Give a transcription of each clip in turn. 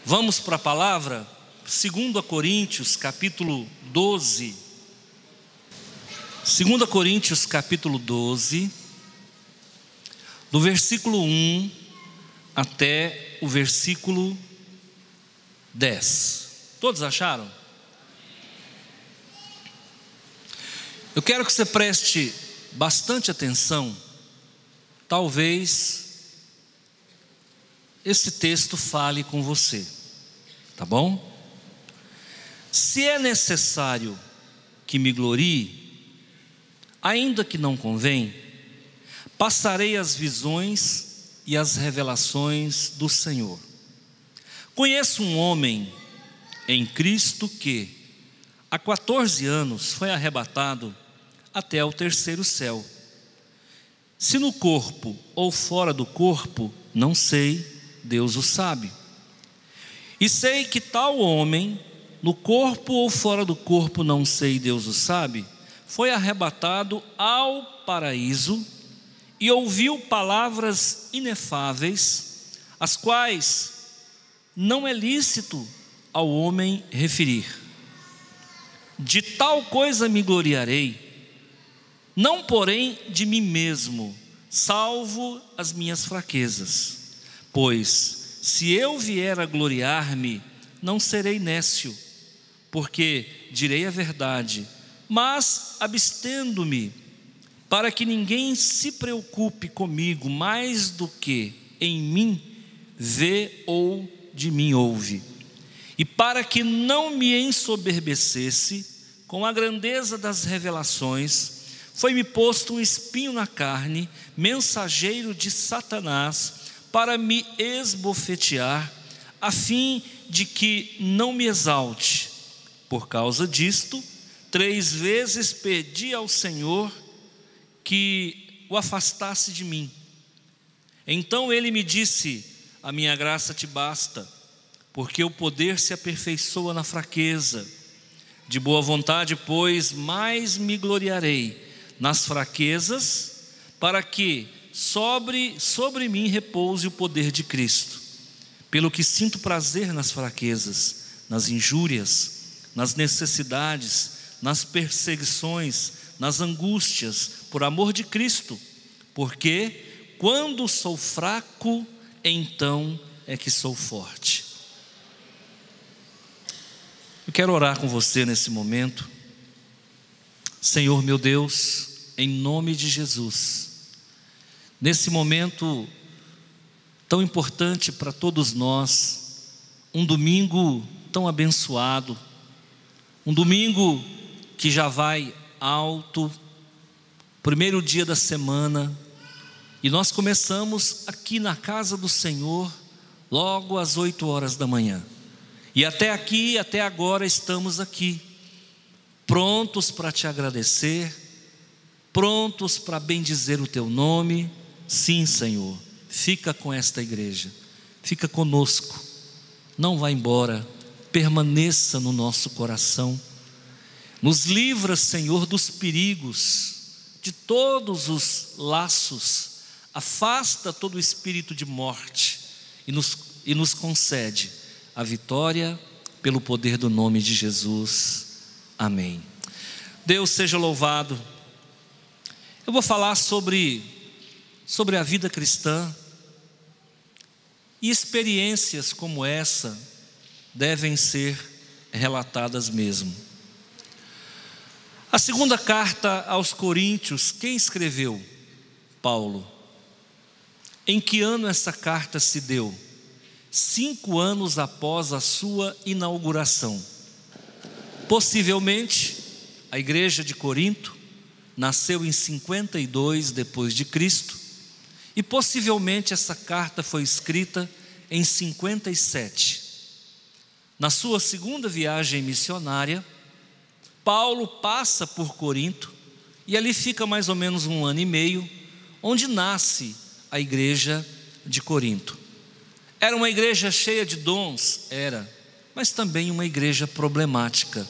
Vamos para a palavra, 2 Coríntios capítulo 12. 2 Coríntios capítulo 12, do versículo 1 até o versículo 10. Todos acharam? Eu quero que você preste bastante atenção. Talvez esse texto fale com você. Tá bom? Se é necessário que me glorie, ainda que não convém, passarei as visões e as revelações do Senhor. Conheço um homem em Cristo que, há 14 anos, foi arrebatado até o terceiro céu. Se no corpo ou fora do corpo, não sei, Deus o sabe. E sei que tal homem, no corpo ou fora do corpo, não sei, Deus o sabe, foi arrebatado ao paraíso e ouviu palavras inefáveis, as quais não é lícito ao homem referir. De tal coisa me gloriarei, não porém de mim mesmo, salvo as minhas fraquezas, pois se eu vier a gloriar-me, não serei nécio, porque direi a verdade, mas abstendo-me, para que ninguém se preocupe comigo mais do que em mim vê ou de mim ouve, e para que não me ensoberbecesse com a grandeza das revelações, foi-me posto um espinho na carne, mensageiro de Satanás, para me esbofetear, a fim de que não me exalte. Por causa disto, 3 vezes pedi ao Senhor que o afastasse de mim. Então ele me disse: a minha graça te basta, porque o poder se aperfeiçoa na fraqueza. De boa vontade, pois, mais me gloriarei nas fraquezas, para que sobre mim repouse o poder de Cristo. Pelo que sinto prazer nas fraquezas, nas injúrias, nas necessidades, nas perseguições, nas angústias, por amor de Cristo, porque quando sou fraco, então é que sou forte. Eu quero orar com você nesse momento. Senhor meu Deus, em nome de Jesus, nesse momento tão importante para todos nós, um domingo tão abençoado, um domingo que já vai alto, primeiro dia da semana, e nós começamos aqui na casa do Senhor, logo às 8 horas da manhã, e até agora estamos aqui, prontos para te agradecer, prontos para bendizer o teu nome. Sim, Senhor, fica com esta igreja, fica conosco, não vá embora, permaneça no nosso coração, nos livra, Senhor, dos perigos, de todos os laços, afasta todo o espírito de morte e nos concede a vitória pelo poder do nome de Jesus, amém. Deus seja louvado. Eu vou falar sobre a vida cristã, e experiências como essa devem ser relatadas mesmo. A segunda carta aos Coríntios, quem escreveu? Paulo. Em que ano essa carta se deu? 5 anos após a sua inauguração. Possivelmente, a igreja de Corinto nasceu em 52 depois de Cristo, e possivelmente essa carta foi escrita em 57. Na sua segunda viagem missionária, Paulo passa por Corinto e ali fica mais ou menos 1 ano e meio, onde nasce a igreja de Corinto. Era uma igreja cheia de dons, mas também uma igreja problemática.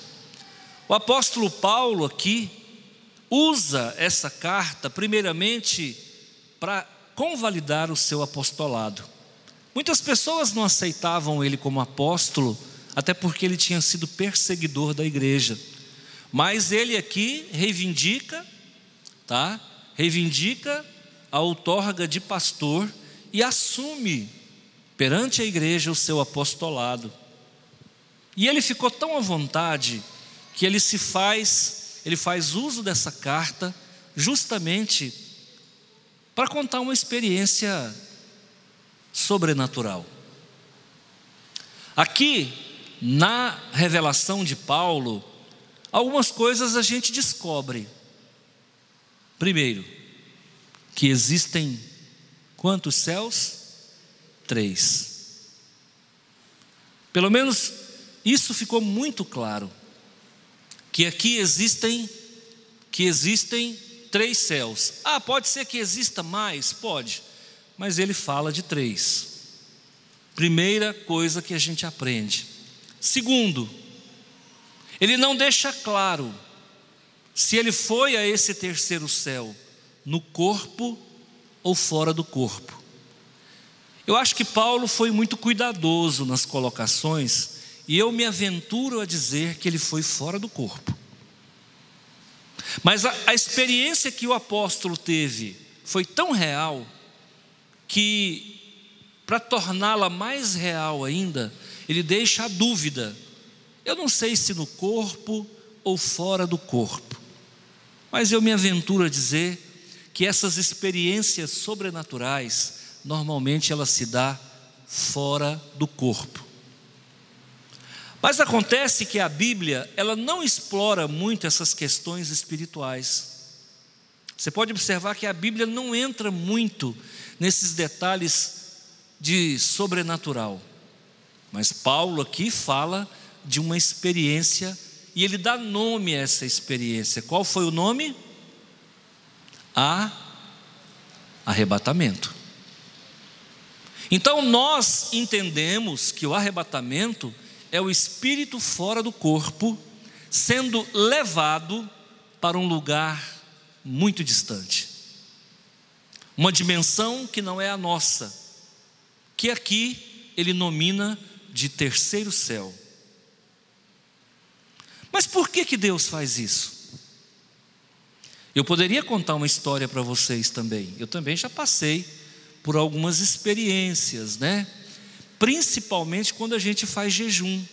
O apóstolo Paulo aqui usa essa carta primeiramente para convalidar o seu apostolado. Muitas pessoas não aceitavam ele como apóstolo, até porque ele tinha sido perseguidor da igreja. Mas ele aqui reivindica, reivindica a outorga de pastor e assume perante a igreja o seu apostolado. E ele ficou tão à vontade que ele faz uso dessa carta justamente para contar uma experiência sobrenatural. Aqui, na revelação de Paulo, algumas coisas a gente descobre. Primeiro, que existem quantos céus? 3. Pelo menos isso ficou muito claro, que aqui existem 3 céus. Pode ser que exista mais? Pode, mas ele fala de 3. Primeira coisa que a gente aprende. Segundo, ele não deixa claro se ele foi a esse terceiro céu no corpo ou fora do corpo. Eu acho que Paulo foi muito cuidadoso nas colocações, e eu me aventuro a dizer que ele foi fora do corpo. Mas a experiência que o apóstolo teve foi tão real que, para torná-la mais real ainda, ele deixa a dúvida. Eu não sei se no corpo ou fora do corpo, mas eu me aventuro a dizer que essas experiências sobrenaturais, normalmente elas se dão fora do corpo. Mas acontece que a Bíblia, ela não explora muito essas questões espirituais. Você pode observar que a Bíblia não entra muito nesses detalhes de sobrenatural. Mas Paulo aqui fala de uma experiência, e ele dá nome a essa experiência. Qual foi o nome? Arrebatamento. Então nós entendemos que o arrebatamento é o espírito fora do corpo, sendo levado para um lugar muito distante, uma dimensão que não é a nossa, que aqui ele nomina de terceiro céu. Mas por que Deus faz isso? Eu poderia contar uma história para vocês também. Eu também já passei por algumas experiências, Principalmente quando a gente faz jejum.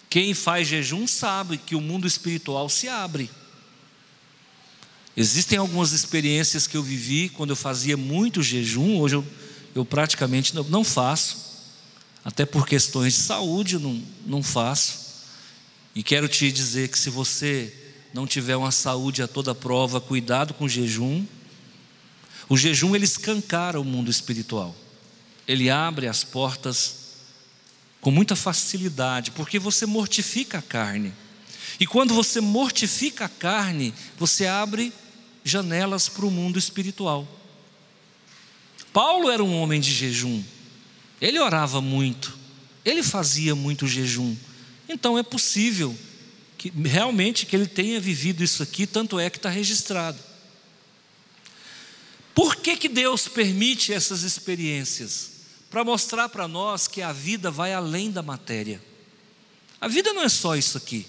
Quem faz jejum sabe que o mundo espiritual se abre. Existem algumas experiências que eu vivi quando eu fazia muito jejum. Hoje eu praticamente não faço, até por questões de saúde eu não faço. E quero te dizer que se você não tiver uma saúde a toda prova, cuidado com o jejum. O jejum ele escancara o mundo espiritual. Ele abre as portas com muita facilidade, porque você mortifica a carne. E quando você mortifica a carne, você abre janelas para o mundo espiritual. Paulo era um homem de jejum. Ele orava muito. Ele fazia muito jejum. Então é possível que realmente que ele tenha vivido isso aqui, tanto é que está registrado. Por que Deus permite essas experiências? Para mostrar para nós que a vida vai além da matéria. A vida não é só isso aqui.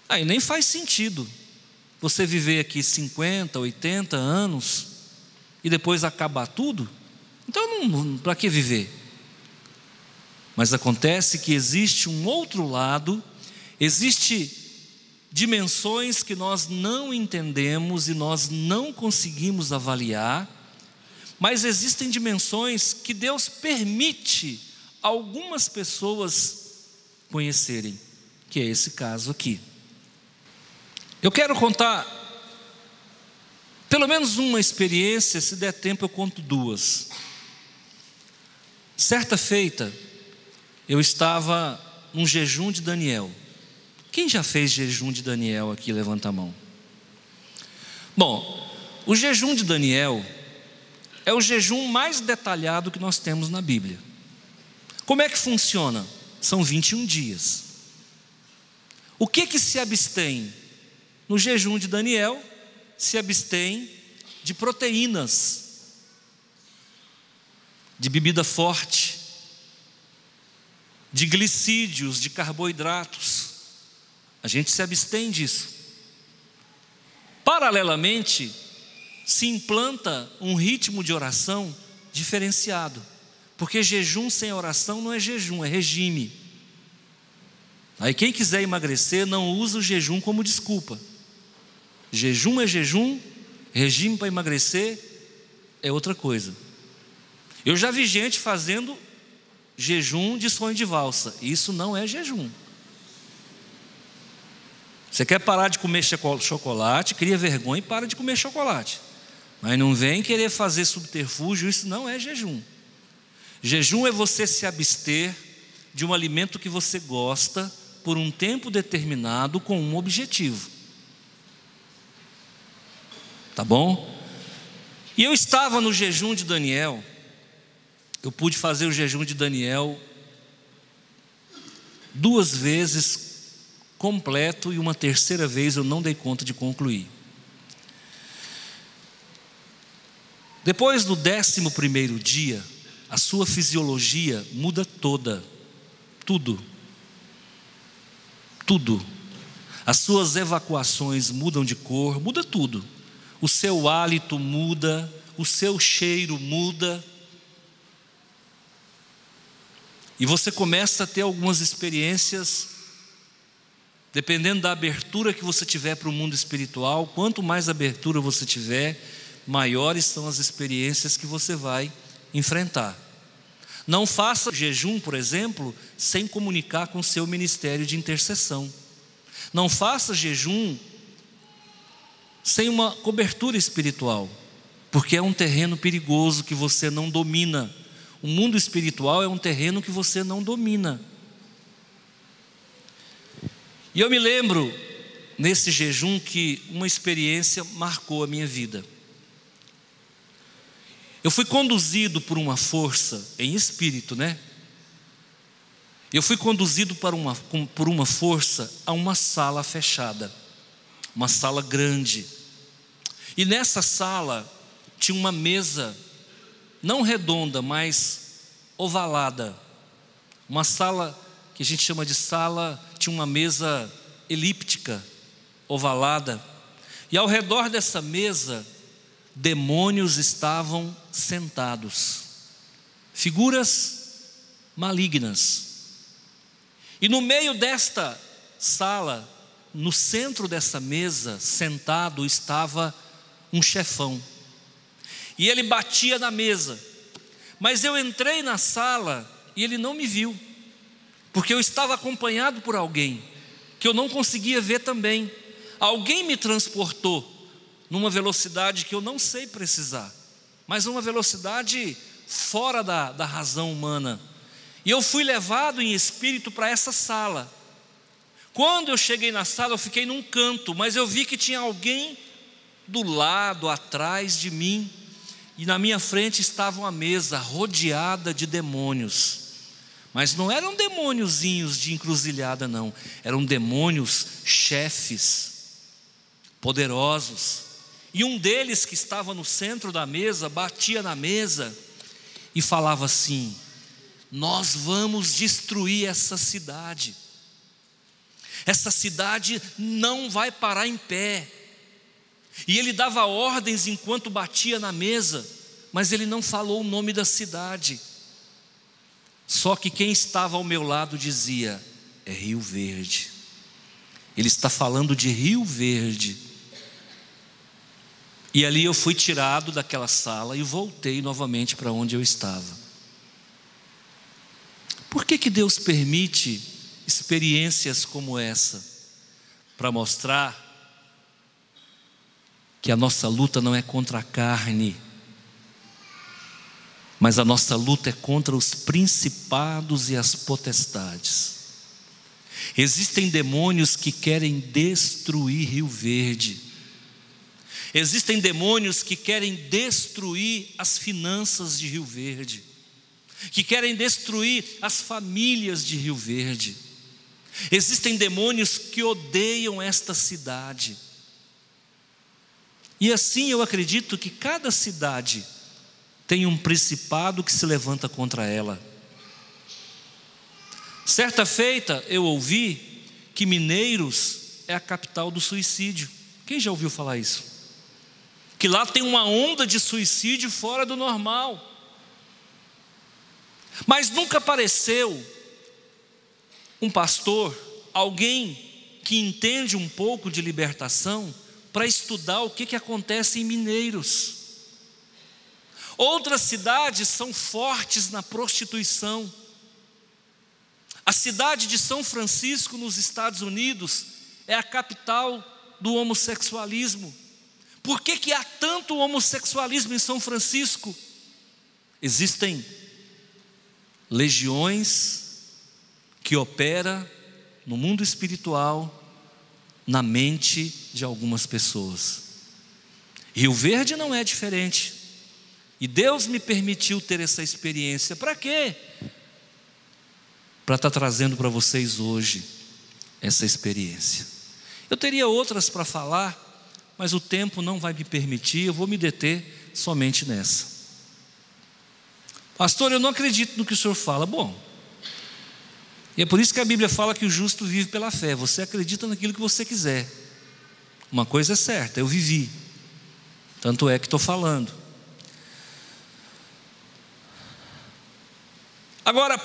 Aí nem faz sentido você viver aqui 50, 80 anos e depois acabar tudo. Então para que viver? Mas acontece que existe um outro lado, existe dimensões que nós não entendemos e nós não conseguimos avaliar, mas existem dimensões que Deus permite algumas pessoas conhecerem, que é esse caso aqui. Eu quero contar pelo menos uma experiência, se der tempo eu conto 2. Certa feita, eu estava num jejum de Daniel. Quem já fez jejum de Daniel aqui? Levanta a mão. Bom, o jejum de Daniel é o jejum mais detalhado que nós temos na Bíblia. Como é que funciona? São 21 dias. O que se abstém? No jejum de Daniel, se abstém de proteínas, de bebida forte, de glicídios, de carboidratos. A gente se abstém disso. Paralelamente, se implanta um ritmo de oração diferenciado, porque jejum sem oração não é jejum, é regime. Aí quem quiser emagrecer não usa o jejum como desculpa. Jejum é jejum, regime para emagrecer é outra coisa. Eu já vi gente fazendo jejum de sonho de valsa. Isso não é jejum. Você quer parar de comer chocolate, cria vergonha e para de comer chocolate. Mas não vem querer fazer subterfúgio, isso não é jejum. Jejum é você se abster de um alimento que você gosta por um tempo determinado com um objetivo. Tá bom? E eu estava no jejum de Daniel. Eu pude fazer o jejum de Daniel 2 vezes completo, e uma terceira vez eu não dei conta de concluir. Depois do 11º dia, a sua fisiologia muda toda, tudo. As suas evacuações mudam de cor, muda tudo. O seu hálito muda, o seu cheiro muda. E você começa a ter algumas experiências, dependendo da abertura que você tiver para o mundo espiritual. Quanto mais abertura você tiver, maiores são as experiências que você vai enfrentar. Não faça jejum, por exemplo, sem comunicar com o seu ministério de intercessão. Não faça jejum sem uma cobertura espiritual, porque é um terreno perigoso que você não domina. O mundo espiritual é um terreno que você não domina. E eu me lembro, nesse jejum, que uma experiência marcou a minha vida. Eu fui conduzido por uma força, em espírito, né? Eu fui conduzido por uma força a uma sala fechada, uma sala grande. E nessa sala tinha uma mesa, não redonda, mas ovalada. Uma sala que a gente chama de sala, tinha uma mesa elíptica, ovalada. E ao redor dessa mesa, demônios estavam sentados, figuras malignas. E no meio desta sala, no centro dessa mesa, sentado, estava um chefão. E ele batia na mesa. Mas eu entrei na sala e ele não me viu, porque eu estava acompanhado por alguém que eu não conseguia ver também. Alguém me transportou numa velocidade que eu não sei precisar, mas uma velocidade fora da razão humana. E eu fui levado em espírito para essa sala. Quando eu cheguei na sala, eu fiquei num canto, mas eu vi que tinha alguém do lado, atrás de mim, e na minha frente estava uma mesa rodeada de demônios. Mas não eram demôniozinhos de encruzilhada, não. Eram demônios chefes, poderosos. E um deles, que estava no centro da mesa, batia na mesa e falava assim: nós vamos destruir essa cidade. Essa cidade não vai parar em pé. E ele dava ordens enquanto batia na mesa, mas ele não falou o nome da cidade. Só que quem estava ao meu lado dizia: é Rio Verde. Ele está falando de Rio Verde. E ali eu fui tirado daquela sala e voltei novamente para onde eu estava. Por que Deus permite experiências como essa? Para mostrar que a nossa luta não é contra a carne, mas a nossa luta é contra os principados e as potestades. Existem demônios que querem destruir Rio Verde. Existem demônios que querem destruir as finanças de Rio Verde, que querem destruir as famílias de Rio Verde. Existem demônios que odeiam esta cidade. E assim eu acredito que cada cidade tem um principado que se levanta contra ela. Certa feita eu ouvi que Mineiros é a capital do suicídio. Quem já ouviu falar isso? Que lá tem uma onda de suicídio fora do normal. Mas nunca apareceu um pastor, alguém que entende um pouco de libertação, para estudar o que acontece em Mineiros. Outras cidades são fortes na prostituição. A cidade de São Francisco, nos Estados Unidos, é a capital do homossexualismo. Por que há tanto homossexualismo em São Francisco? Existem legiões que operam no mundo espiritual, na mente de algumas pessoas. Rio Verde não é diferente. E Deus me permitiu ter essa experiência. Para quê? Para estar trazendo para vocês hoje essa experiência. Eu teria outras para falar, mas o tempo não vai me permitir. Eu vou me deter somente nessa. Pastor, eu não acredito no que o senhor fala. Bom, e é por isso que a Bíblia fala que o justo vive pela fé. Você acredita naquilo que você quiser. Uma coisa é certa, eu vivi. Tanto é que estou falando. Agora,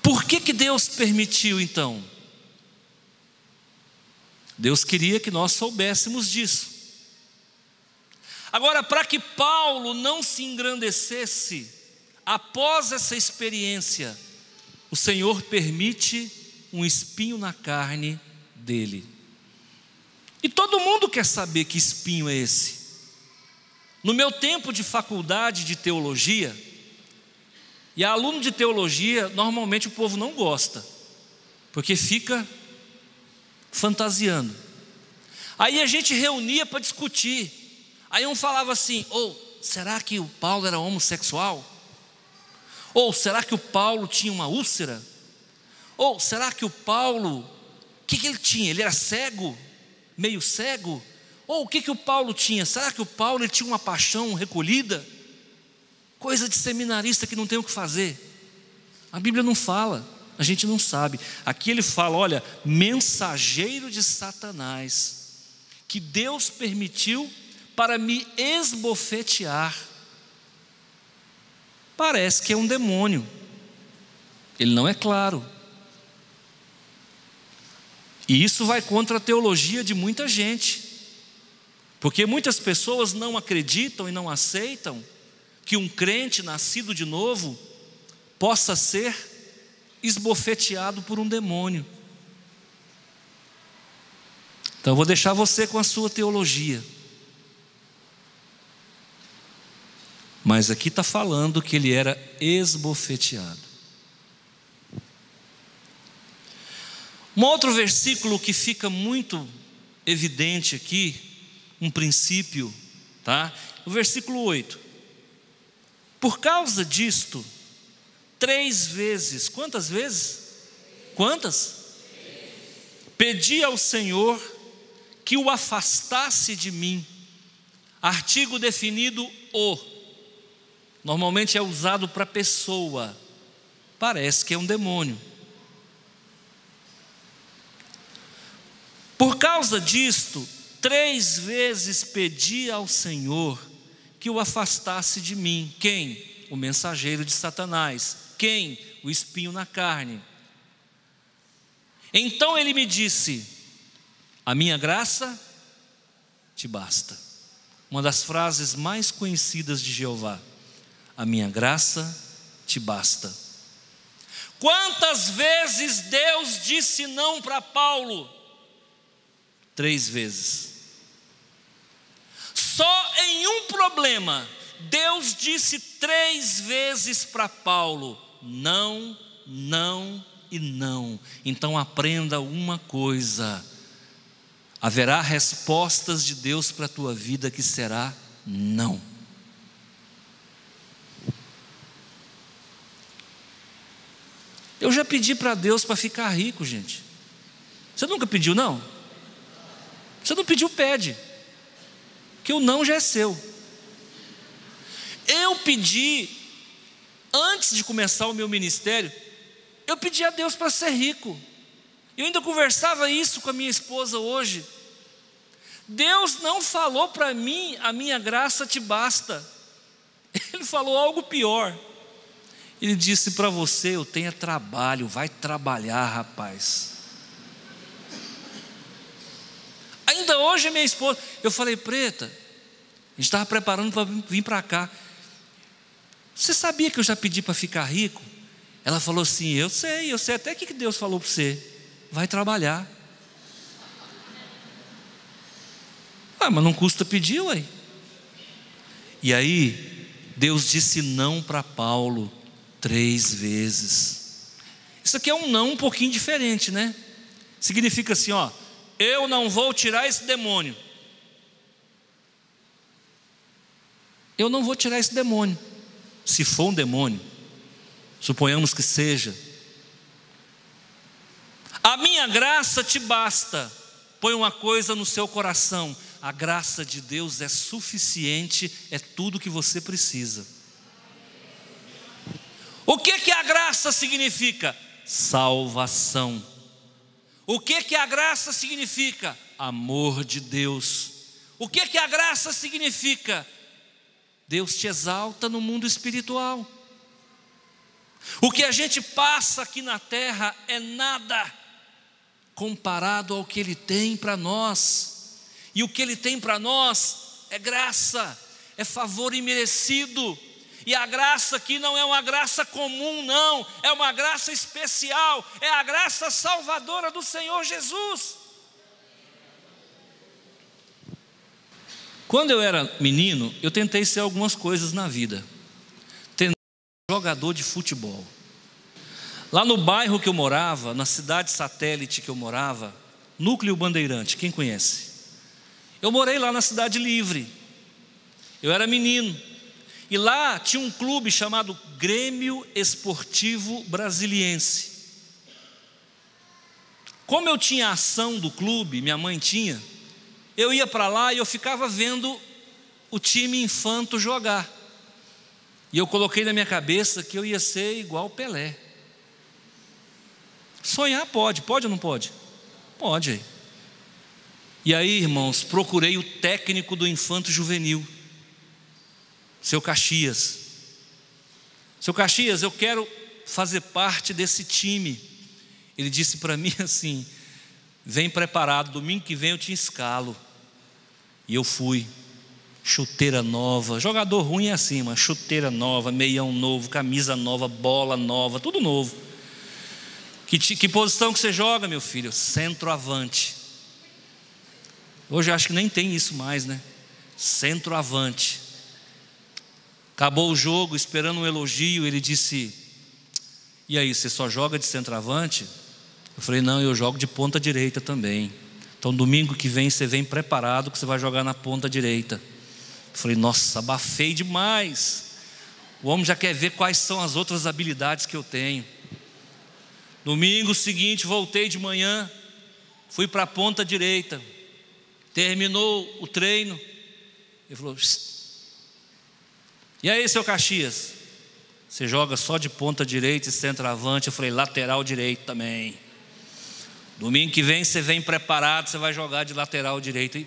por que Deus permitiu então? Deus queria que nós soubéssemos disso. Agora, para que Paulo não se engrandecesse, após essa experiência, o Senhor permite um espinho na carne dele. E todo mundo quer saber que espinho é esse. No meu tempo de faculdade de teologia, e aluno de teologia, normalmente o povo não gosta, porque fica fantasiando. Aí a gente reunia para discutir. Aí um falava assim: será que o Paulo era homossexual? Ou será que o Paulo tinha uma úlcera? Ou será que o Paulo, o que ele tinha? Ele era cego? Meio cego? Ou o que o Paulo tinha? Será que o Paulo ele tinha uma paixão recolhida? Coisa de seminarista que não tem o que fazer. A Bíblia não fala, a gente não sabe. Aqui ele fala, olha, mensageiro de Satanás, que Deus permitiu para me esbofetear. Parece que é um demônio. Ele não é claro. E isso vai contra a teologia de muita gente. Porque muitas pessoas não acreditam e não aceitam que um crente nascido de novo possa ser esbofeteado por um demônio. Então eu vou deixar você com a sua teologia. Mas aqui está falando que ele era esbofeteado. Um outro versículo que fica muito evidente aqui, um princípio, tá? O versículo 8. Por causa disto, 3 vezes, quantas vezes? Quantas? Pedi ao Senhor que o afastasse de mim. Artigo definido o. Normalmente é usado para pessoa. Parece que é um demônio. Por causa disto, 3 vezes pedi ao Senhor que o afastasse de mim. Quem? O mensageiro de Satanás. Quem? O espinho na carne. Então ele me disse: a minha graça te basta. Uma das frases mais conhecidas de Jeová. A minha graça te basta. Quantas vezes Deus disse não para Paulo? 3 vezes. Só em um problema, Deus disse 3 vezes para Paulo: não, não e não. Então aprenda uma coisa: haverá respostas de Deus para a tua vida que será não. Eu já pedi para Deus para ficar rico, gente. Você nunca pediu, não? Você não pediu, pede, que o não já é seu. Eu pedi, antes de começar o meu ministério, eu pedi a Deus para ser rico. Eu ainda conversava isso com a minha esposa hoje. Deus não falou para mim, a minha graça te basta. Ele falou algo pior. Ele disse para você, eu tenho trabalho, vai trabalhar, rapaz. Ainda hoje a minha esposa, eu falei, Preta, a gente estava preparando para vir para cá. Você sabia que eu já pedi para ficar rico? Ela falou assim, eu sei até o que Deus falou para você. Vai trabalhar. Mas não custa pedir, ué. E aí, Deus disse não para Paulo 3 vezes. Isso aqui é um não um pouquinho diferente, né? Significa assim, ó, eu não vou tirar esse demônio. Eu não vou tirar esse demônio. Se for um demônio, suponhamos que seja. A minha graça te basta. Põe uma coisa no seu coração: a graça de Deus é suficiente, é tudo que você precisa. O que a graça significa? Salvação. O que a graça significa? Amor de Deus. O que a graça significa? Deus te exalta no mundo espiritual. O que a gente passa aqui na terra é nada comparado ao que Ele tem para nós. E o que Ele tem para nós é graça, é favor imerecido. E a graça aqui não é uma graça comum, não, é uma graça especial, é a graça salvadora do Senhor Jesus. Quando eu era menino, eu tentei ser algumas coisas na vida. Tentei ser jogador de futebol. Lá no bairro que eu morava, na cidade satélite que eu morava, Núcleo Bandeirante, quem conhece? Eu morei lá na Cidade Livre. Eu era menino. E lá tinha um clube chamado Grêmio Esportivo Brasiliense. Como eu tinha a ação do clube, minha mãe tinha, eu ia para lá e eu ficava vendo o time infanto jogar. E eu coloquei na minha cabeça que eu ia ser igual o Pelé. Sonhar pode ou não pode? Pode. E aí, irmãos, procurei o técnico do infanto juvenil, seu Caxias. Seu Caxias, eu quero fazer parte desse time. Ele disse para mim assim, vem preparado, domingo que vem eu te escalo. E eu fui, chuteira nova, jogador ruim é assim, mas chuteira nova, meião novo, camisa nova, bola nova, tudo novo. Que posição que você joga, meu filho? Centroavante. Hoje eu acho que nem tem isso mais, né? Centroavante. Acabou o jogo, esperando um elogio, ele disse, e aí, você só joga de centroavante? Eu falei, não, eu jogo de ponta direita também. Então domingo que vem você vem preparado que você vai jogar na ponta direita. Eu falei, nossa, abafei demais. O homem já quer ver quais são as outras habilidades que eu tenho. Domingo seguinte, voltei de manhã, fui para a ponta direita. Terminou o treino. Ele falou, e aí, seu Caxias? Você joga só de ponta direita e centroavante? Eu falei, lateral direito também. Domingo que vem você vem preparado, você vai jogar de lateral direito.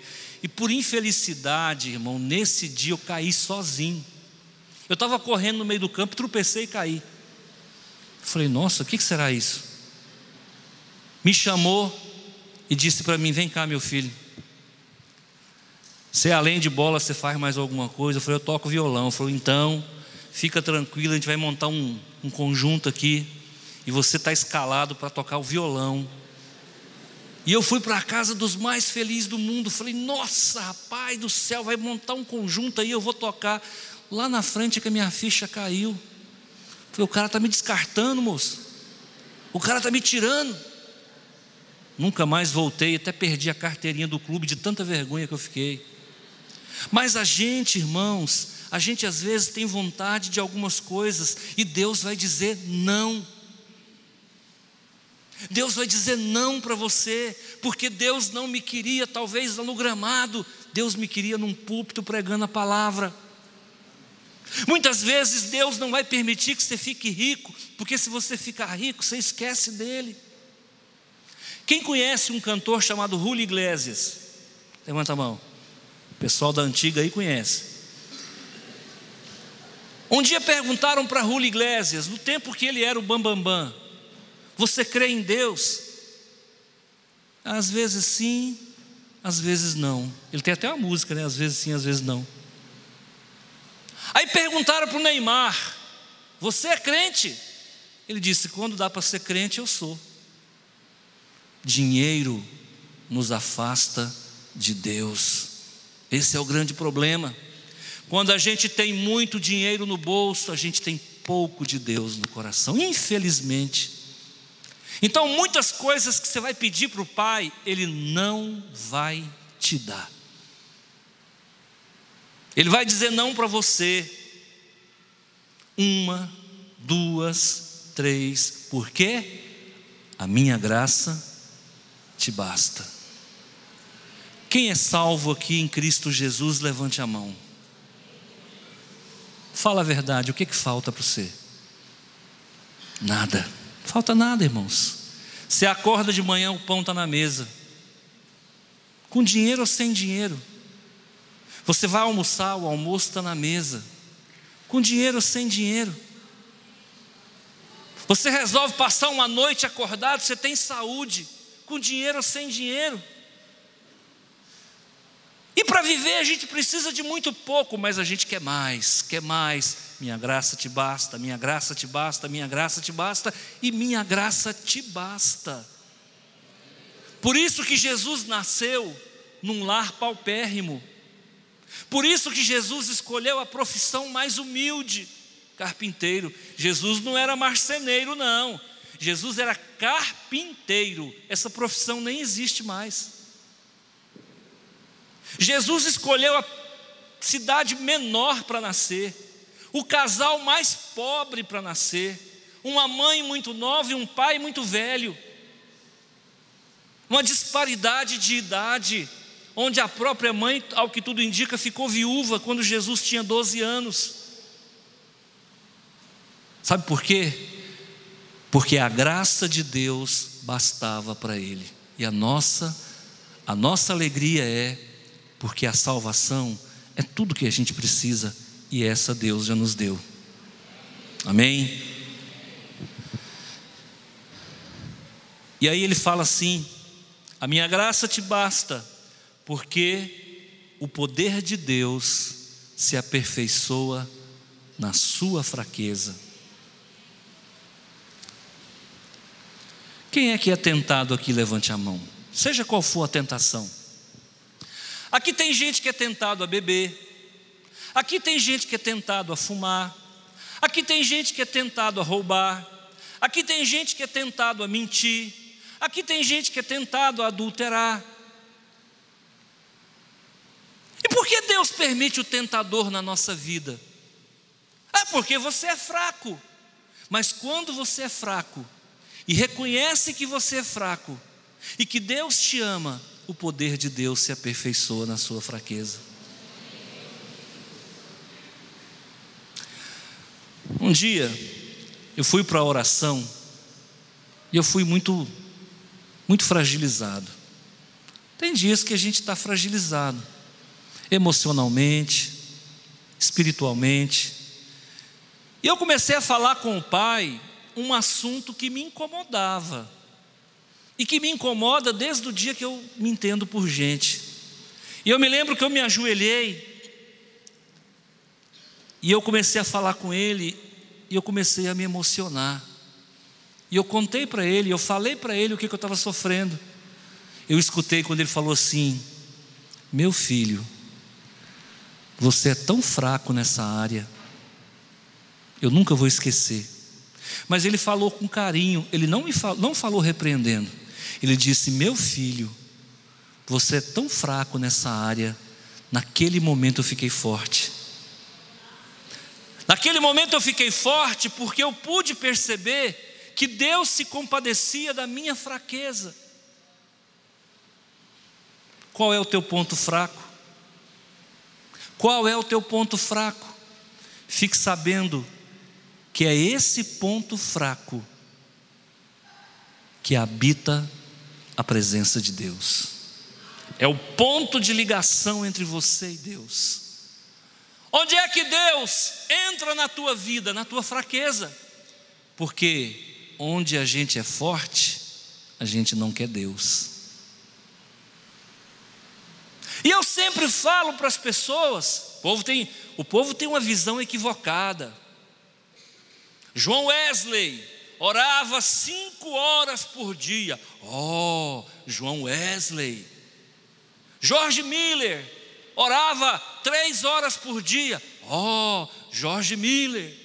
E por infelicidade, irmão, nesse dia eu caí sozinho. Eu estava correndo no meio do campo, tropecei e caí. Eu falei, nossa, o que será isso? Me chamou e disse para mim, vem cá, meu filho. Você além de bola, você faz mais alguma coisa? Eu falei, eu toco violão. Ele falou, então, fica tranquilo, a gente vai montar um conjunto aqui. E você está escalado para tocar o violão. E eu fui para a casa dos mais felizes do mundo. Falei, nossa, rapaz do céu, vai montar um conjunto aí, eu vou tocar. Lá na frente que a minha ficha caiu. Falei, o cara está me descartando, moço. O cara está me tirando. Nunca mais voltei, até perdi a carteirinha do clube de tanta vergonha que eu fiquei. Mas a gente, irmãos, a gente às vezes tem vontade de algumas coisas e Deus vai dizer não. Deus vai dizer não para você, porque Deus não me queria talvez no gramado, Deus me queria num púlpito pregando a palavra. Muitas vezes Deus não vai permitir que você fique rico, porque se você ficar rico, você esquece dele. Quem conhece um cantor chamado Julio Iglesias? Levanta a mão. O pessoal da antiga aí conhece. Um dia perguntaram para Julio Iglesias, no tempo que ele era o bambambam: você crê em Deus? Às vezes sim, às vezes não. Ele tem até uma música, né? Às vezes sim, às vezes não. Aí perguntaram para o Neymar: você é crente? Ele disse: quando dá para ser crente, eu sou. Dinheiro nos afasta de Deus. Esse é o grande problema. Quando a gente tem muito dinheiro no bolso, a gente tem pouco de Deus no coração, infelizmente. Então muitas coisas que você vai pedir para o Pai, Ele não vai te dar. Ele vai dizer não para você 1, 2, 3, por quê? A minha graça te basta. Quem é salvo aqui em Cristo Jesus, levante a mão. Fala a verdade, o que falta para você? Nada, falta nada, irmãos. Você acorda de manhã, o pão está na mesa, com dinheiro ou sem dinheiro. Você vai almoçar, o almoço está na mesa, com dinheiro ou sem dinheiro. Você resolve passar uma noite acordado, você tem saúde, com dinheiro ou sem dinheiro. E para viver a gente precisa de muito pouco, mas a gente quer mais, quer mais. Minha graça te basta, minha graça te basta, minha graça te basta e minha graça te basta. Por isso que Jesus nasceu num lar paupérrimo. Por isso que Jesus escolheu a profissão mais humilde, carpinteiro. Jesus não era marceneiro, não. Jesus era carpinteiro. Essa profissão nem existe mais. Jesus escolheu a cidade menor para nascer, o casal mais pobre para nascer, uma mãe muito nova e um pai muito velho, uma disparidade de idade, onde a própria mãe, ao que tudo indica, ficou viúva quando Jesus tinha 12 anos. Sabe por quê? Porque a graça de Deus bastava para ele. E a nossa alegria é porque a salvação é tudo que a gente precisa e essa Deus já nos deu. Amém? E aí ele fala assim: a minha graça te basta, porque o poder de Deus se aperfeiçoa na sua fraqueza. Quem é que é tentado aqui? Levante a mão. Seja qual for a tentação. Aqui tem gente que é tentado a beber, aqui tem gente que é tentado a fumar, aqui tem gente que é tentado a roubar, aqui tem gente que é tentado a mentir, aqui tem gente que é tentado a adulterar. E por que Deus permite o tentador na nossa vida? Porque você é fraco. Mas quando você é fraco e reconhece que você é fraco e que Deus te ama, o poder de Deus se aperfeiçoa na sua fraqueza. Um dia eu fui para a oração e eu fui muito fragilizado. Tem dias que a gente está fragilizado, emocionalmente, espiritualmente. E eu comecei a falar com o Pai um assunto que me incomodava. E que me incomoda desde o dia que eu me entendo por gente. E eu me lembro que eu me ajoelhei e eu comecei a falar com ele e eu comecei a me emocionar. E eu contei para ele, eu falei para ele o que eu estava sofrendo. Eu escutei quando ele falou assim: meu filho, você é tão fraco nessa área, eu nunca vou esquecer. Mas ele falou com carinho, ele não falou repreendendo. Ele disse: meu filho, você é tão fraco nessa área. Naquele momento eu fiquei forte. Naquele momento eu fiquei forte porque eu pude perceber que Deus se compadecia da minha fraqueza. Qual é o teu ponto fraco? Qual é o teu ponto fraco? Fique sabendo que é esse ponto fraco que habita a presença de Deus. É o ponto de ligação entre você e Deus. Onde é que Deus entra na tua vida? Na tua fraqueza. Porque onde a gente é forte, a gente não quer Deus. E eu sempre falo para as pessoas, o povo tem uma visão equivocada. João Wesley orava 5 horas por dia. Oh, João Wesley. Jorge Miller orava 3 horas por dia. Oh, Jorge Miller.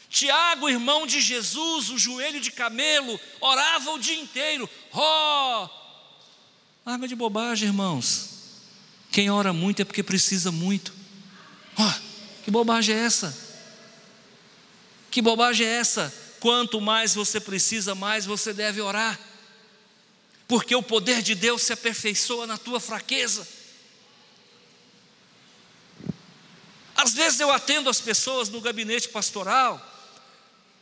Tiago, irmão de Jesus, o joelho de camelo, orava o dia inteiro. Oh, larga de bobagem, irmãos. Quem ora muito é porque precisa muito. Oh, que bobagem é essa? Que bobagem é essa? Quanto mais você precisa, mais você deve orar. Porque o poder de Deus se aperfeiçoa na tua fraqueza. Às vezes eu atendo as pessoas no gabinete pastoral,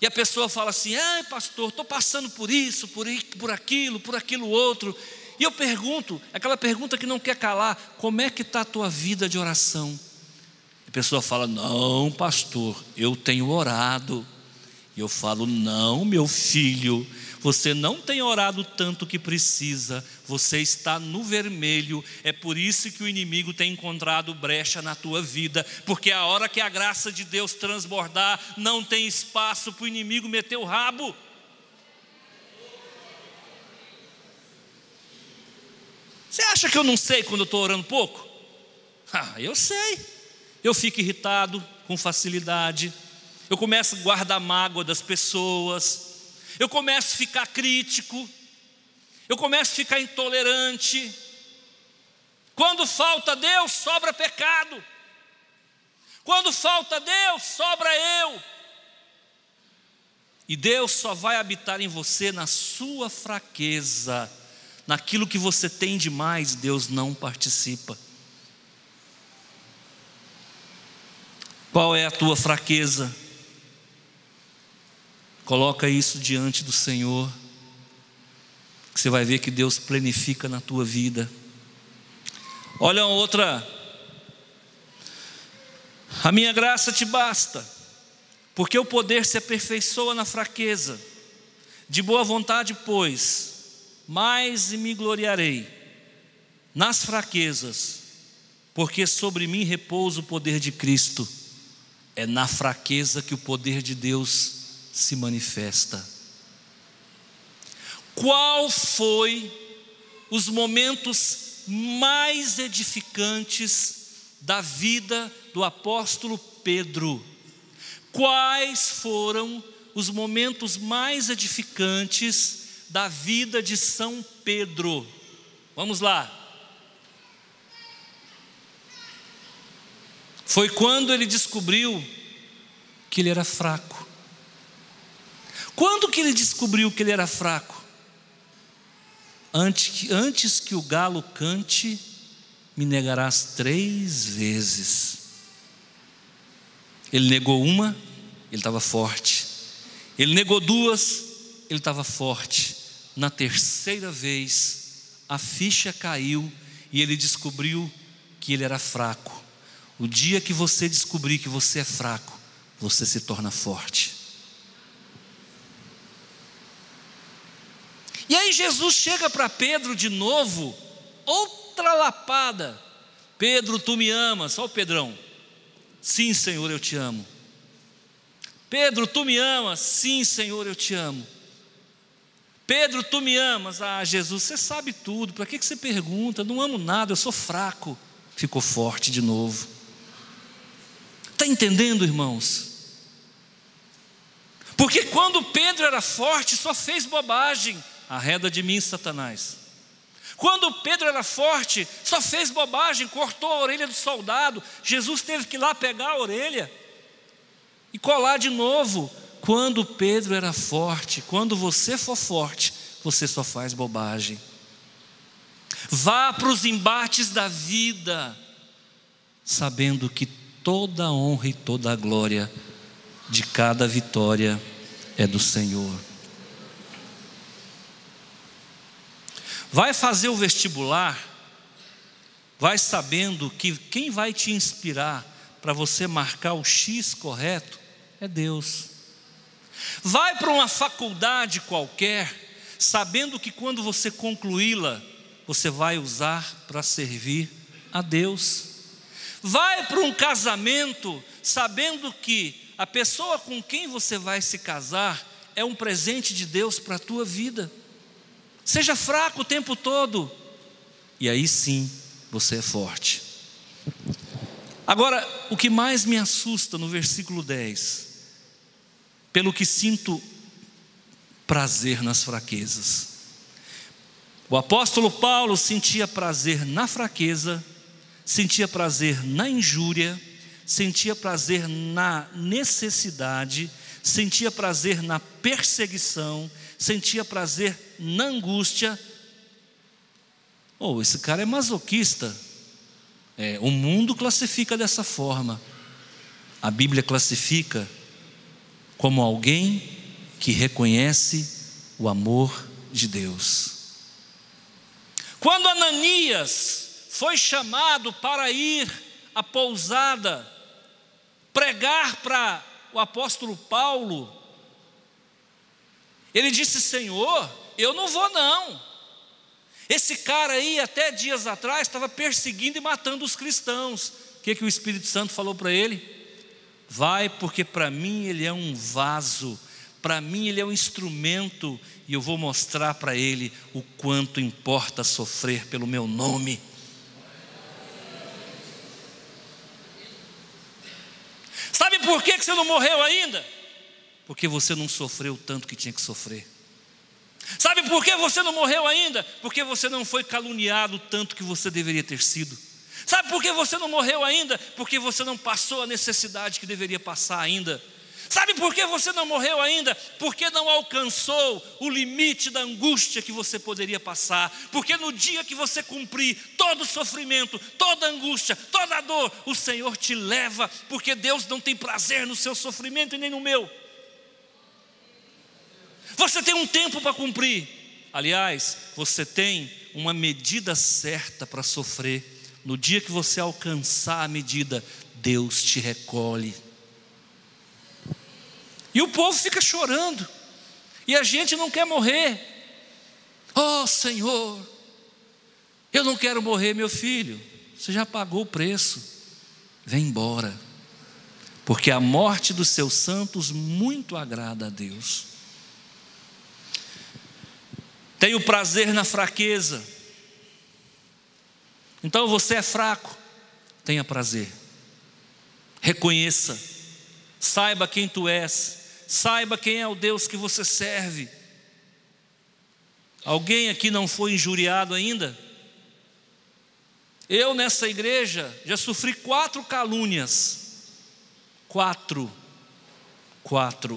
e a pessoa fala assim: ai pastor, estou passando por isso, por aquilo outro. E eu pergunto, aquela pergunta que não quer calar: como é que está a tua vida de oração? A pessoa fala: não pastor, eu tenho orado. E eu falo: não meu filho, você não tem orado tanto que precisa, você está no vermelho. É por isso que o inimigo tem encontrado brecha na tua vida, porque a hora que a graça de Deus transbordar, não tem espaço para o inimigo meter o rabo. Você acha que eu não sei quando eu estou orando pouco? Eu sei. Eu fico irritado com facilidade, eu começo a guardar mágoa das pessoas, eu começo a ficar crítico, eu começo a ficar intolerante. Quando falta Deus, sobra pecado. Quando falta Deus, sobra eu. E Deus só vai habitar em você na sua fraqueza. Naquilo que você tem de mais, Deus não participa. Qual é a tua fraqueza? Coloca isso diante do Senhor, que você vai ver que Deus planifica na tua vida. Olha outra: a minha graça te basta, porque o poder se aperfeiçoa na fraqueza. De boa vontade, pois, mais me gloriarei nas fraquezas, porque sobre mim repousa o poder de Cristo. É na fraqueza que o poder de Deus se manifesta. Qual foi os momentos mais edificantes da vida do apóstolo Pedro? Quais foram os momentos mais edificantes da vida de São Pedro? Vamos lá. Foi quando ele descobriu que ele era fraco. Quando que ele descobriu que ele era fraco? Antes que o galo cante, me negarás 3 vezes. Ele negou uma, ele estava forte. Ele negou 2, ele estava forte. Na 3ª vez, a ficha caiu e ele descobriu que ele era fraco. O dia que você descobrir que você é fraco, você se torna forte. E aí Jesus chega para Pedro de novo, outra lapada. Pedro, tu me amas. Olha o Pedrão. Sim, Senhor, eu te amo. Pedro, tu me amas. Sim, Senhor, eu te amo. Pedro, tu me amas. Ah, Jesus, você sabe tudo, para que você pergunta? Não amo nada, eu sou fraco. Ficou forte de novo. Está entendendo, irmãos? Porque quando Pedro era forte, só fez bobagem. Arreda de mim, Satanás. Quando Pedro era forte, só fez bobagem, cortou a orelha do soldado. Jesus teve que ir lá pegar a orelha e colar de novo. quando Pedro era forte, quando você for forte, você só faz bobagem. Vá para os embates da vida, sabendo que toda a honra e toda a glória de cada vitória é do Senhor. Vai fazer o vestibular, vai sabendo que quem vai te inspirar para você marcar o X correto é Deus. Vai para uma faculdade qualquer, sabendo que quando você concluí-la, você vai usar para servir a Deus. Vai para um casamento, sabendo que a pessoa com quem você vai se casar é um presente de Deus para a tua vida. Seja fraco o tempo todo, e aí sim você é forte. Agora, o que mais me assusta no versículo 10, pelo que sinto prazer nas fraquezas. O apóstolo Paulo sentia prazer na fraqueza, sentia prazer na injúria, sentia prazer na necessidade, sentia prazer na perseguição, sentia prazer na angústia. Esse cara é masoquista. O mundo classifica dessa forma. A Bíblia classifica como alguém que reconhece o amor de Deus. Quando Ananias foi chamado para ir à pousada, pregar para o apóstolo Paulo, ele disse: Senhor, eu não vou não. Esse cara aí até dias atrás estava perseguindo e matando os cristãos. O que o Espírito Santo falou para ele? Vai, porque para mim ele é um vaso, para mim ele é um instrumento, e eu vou mostrar para ele o quanto importa sofrer pelo meu nome. Sabe por que você não morreu ainda? Porque você não sofreu tanto que tinha que sofrer. Sabe por que você não morreu ainda? Porque você não foi caluniado tanto que você deveria ter sido. Sabe por que você não morreu ainda? Porque você não passou a necessidade que deveria passar ainda. Sabe por que você não morreu ainda? Porque não alcançou o limite da angústia que você poderia passar. Porque no dia que você cumprir todo o sofrimento, toda a angústia, toda a dor, o Senhor te leva, porque Deus não tem prazer no seu sofrimento e nem no meu. Você tem um tempo para cumprir. Aliás, você tem uma medida certa para sofrer. No dia que você alcançar a medida, Deus te recolhe. E o povo fica chorando, e a gente não quer morrer. Oh Senhor, eu não quero morrer. Meu filho, você já pagou o preço, vem embora, porque a morte dos seus santos muito agrada a Deus. Tenho prazer na fraqueza. Então você é fraco, tenha prazer, reconheça, saiba quem tu és, saiba quem é o Deus que você serve. Alguém aqui não foi injuriado ainda? Eu nessa igreja já sofri 4 calúnias. 4.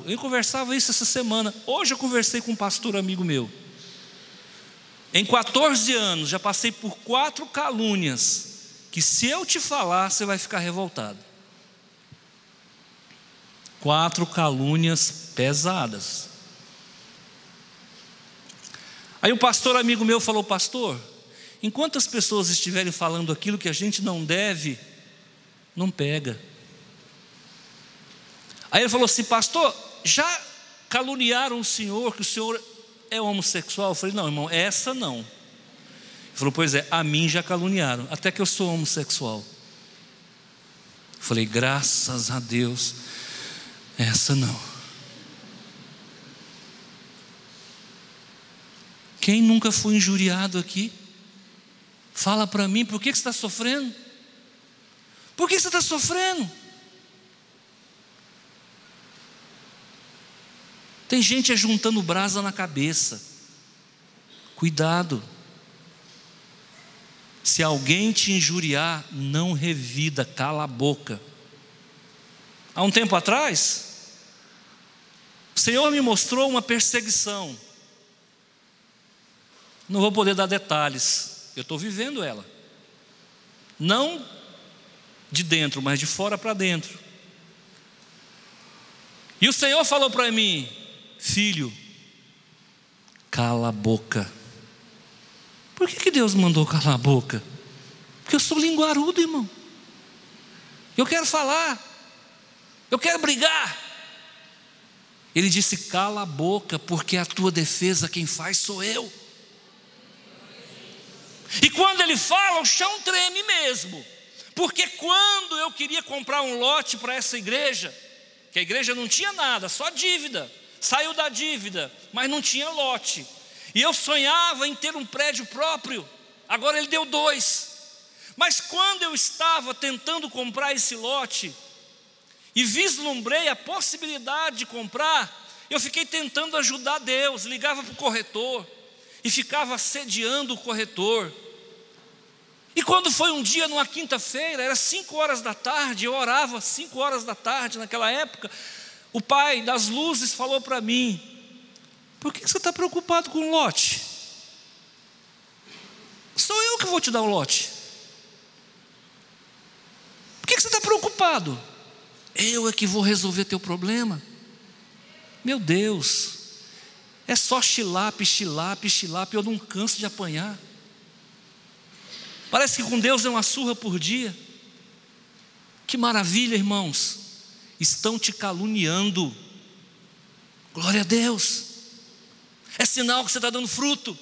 Eu conversava isso essa semana. Hoje eu conversei com um pastor amigo meu. Em 14 anos já passei por 4 calúnias, que se eu te falar você vai ficar revoltado. 4 calúnias pesadas. Aí o pastor amigo meu falou: pastor, enquanto as pessoas estiverem falando aquilo que a gente não deve, não pega. Aí ele falou assim: pastor, já caluniaram o senhor, que o senhor é homossexual? Eu falei: não, irmão, essa não. Ele falou: pois é, a mim já caluniaram, até que eu sou homossexual. Eu falei: graças a Deus, essa não. Quem nunca foi injuriado aqui? Fala para mim, por que você está sofrendo? Por que você está sofrendo? Tem gente juntando brasa na cabeça. Cuidado. Se alguém te injuriar, não revida, cala a boca. Há um tempo atrás, O Senhor me mostrou uma perseguição. Não vou poder dar detalhes, eu estou vivendo ela. Não de dentro, mas de fora para dentro. E o Senhor falou para mim: filho, cala a boca. Por que Deus mandou calar a boca? Porque eu sou linguarudo, irmão. Eu quero falar, eu quero brigar. Ele disse: cala a boca, porque a tua defesa quem faz sou eu. E quando ele fala, o chão treme mesmo. Porque quando eu queria comprar um lote para essa igreja, que a igreja não tinha nada, só dívida, saiu da dívida, mas não tinha lote. E eu sonhava em ter um prédio próprio. Agora ele deu 2. Mas quando eu estava tentando comprar esse lote e vislumbrei a possibilidade de comprar, eu fiquei tentando ajudar Deus. Ligava para o corretor e ficava assediando o corretor. E quando foi um dia, numa quinta-feira, era 5 horas da tarde, eu orava 5 horas da tarde naquela época, o pai das luzes falou para mim: por que você está preocupado com o lote? Sou eu que vou te dar o lote. Por que você está preocupado? Eu é que vou resolver teu problema. Meu Deus, é só chilape, chilape, chilape, eu não canso de apanhar. Parece que com Deus é uma surra por dia. Que maravilha, irmãos. Estão te caluniando. Glória a Deus. É sinal que você está dando fruto.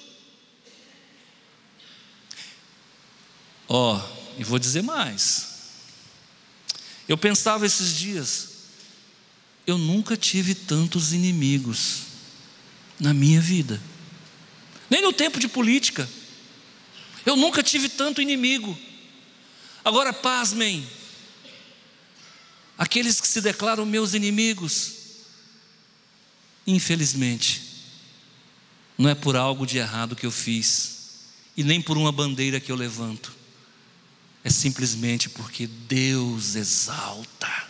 E vou dizer mais. Eu pensava esses dias, eu nunca tive tantos inimigos na minha vida. Nem no tempo de política. Eu nunca tive tanto inimigo. Agora pasmem, aqueles que se declaram meus inimigos, infelizmente, não é por algo de errado que eu fiz, e nem por uma bandeira que eu levanto, é simplesmente porque Deus exalta.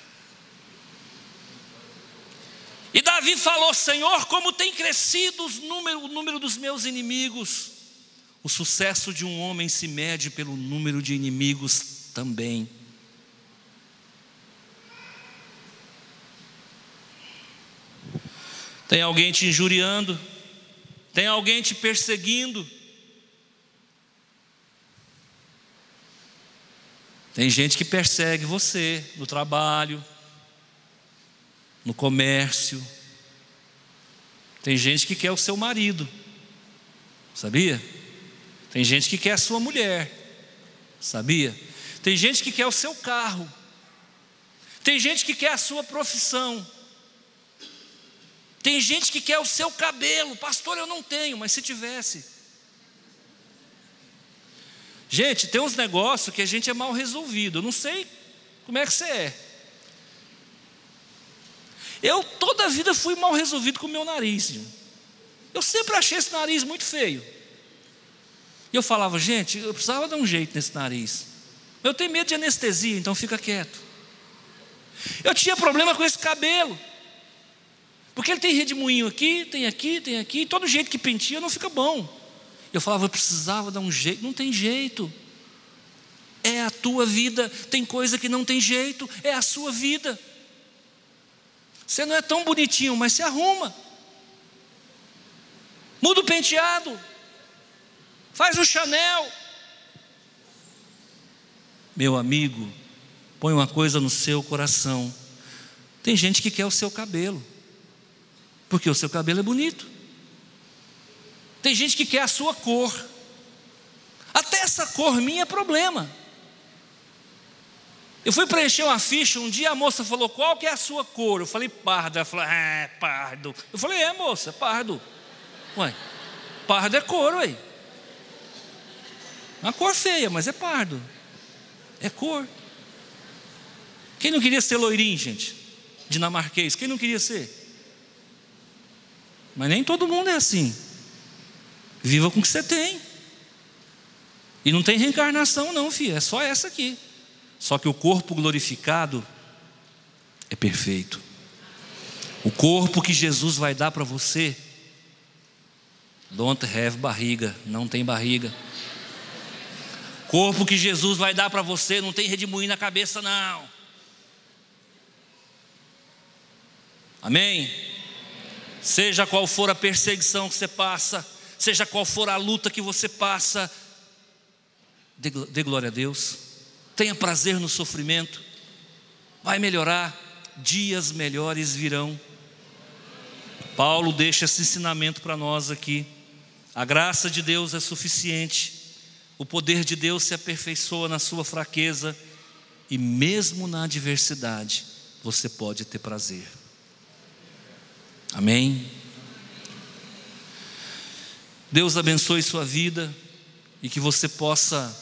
E Davi falou: Senhor, como tem crescido o número dos meus inimigos. O sucesso de um homem se mede pelo número de inimigos também. Tem alguém te injuriando, tem alguém te perseguindo, tem gente que persegue você no trabalho, no comércio, tem gente que quer o seu marido, sabia? Tem gente que quer a sua mulher, sabia? Tem gente que quer o seu carro, tem gente que quer a sua profissão, tem gente que quer o seu cabelo. Pastor, eu não tenho, mas se tivesse. Gente, tem uns negócios que a gente é mal resolvido. Eu não sei como é que você é. Eu toda a vida fui mal resolvido com o meu nariz. Eu sempre achei esse nariz muito feio. E eu falava: gente, eu precisava dar um jeito nesse nariz. Eu tenho medo de anestesia, então fica quieto. Eu tinha problema com esse cabelo, porque ele tem redemoinho aqui, e todo jeito que penteia não fica bom. Eu falava: eu precisava dar um jeito. Não tem jeito. É a tua vida. Tem coisa que não tem jeito. É a sua vida. Você não é tão bonitinho, mas se arruma. Muda o penteado. Faz o Chanel. Meu amigo, põe uma coisa no seu coração. Tem gente que quer o seu cabelo, porque o seu cabelo é bonito. Tem gente que quer a sua cor. Até essa cor minha é problema. Eu fui preencher uma ficha, um dia a moça falou: qual que é a sua cor? Eu falei: pardo. Ela falou: pardo. Eu falei: moça, é pardo. Ué, pardo é cor, ué. Uma cor feia, mas é pardo. É cor. Quem não queria ser loirinho, gente? Dinamarquês, quem não queria ser? Mas nem todo mundo é assim. Viva com o que você tem. E não tem reencarnação não, filho. É só essa aqui. Só que o corpo glorificado é perfeito. O corpo que Jesus vai dar para você, don't have barriga, não tem barriga. Corpo que Jesus vai dar para você não tem redemoinho na cabeça, não. Amém? Seja qual for a perseguição que você passa, seja qual for a luta que você passa, dê glória a Deus. Tenha prazer no sofrimento. Vai melhorar, dias melhores virão. Paulo deixa esse ensinamento para nós aqui. A graça de Deus é suficiente. O poder de Deus se aperfeiçoa na sua fraqueza. E mesmo na adversidade, você pode ter prazer. Amém? Deus abençoe sua vida e que você possa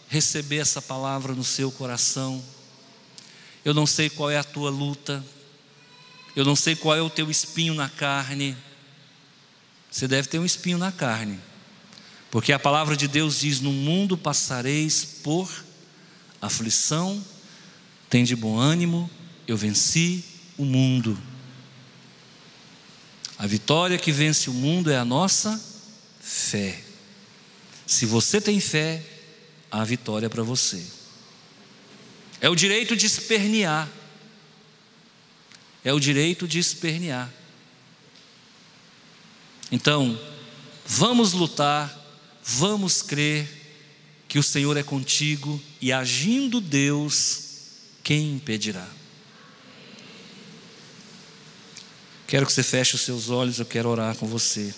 receber essa palavra no seu coração. Eu não sei qual é a tua luta, eu não sei qual é o teu espinho na carne. Você deve ter um espinho na carne, porque a palavra de Deus diz: no mundo passareis por aflição, tende bom ânimo, eu venci o mundo. A vitória que vence o mundo é a nossa fé. Se você tem fé, há vitória para você. É o direito de espernear. É o direito de espernear. Então, vamos lutar, vamos crer que o Senhor é contigo, e agindo Deus, quem impedirá? Quero que você feche os seus olhos, eu quero orar com você.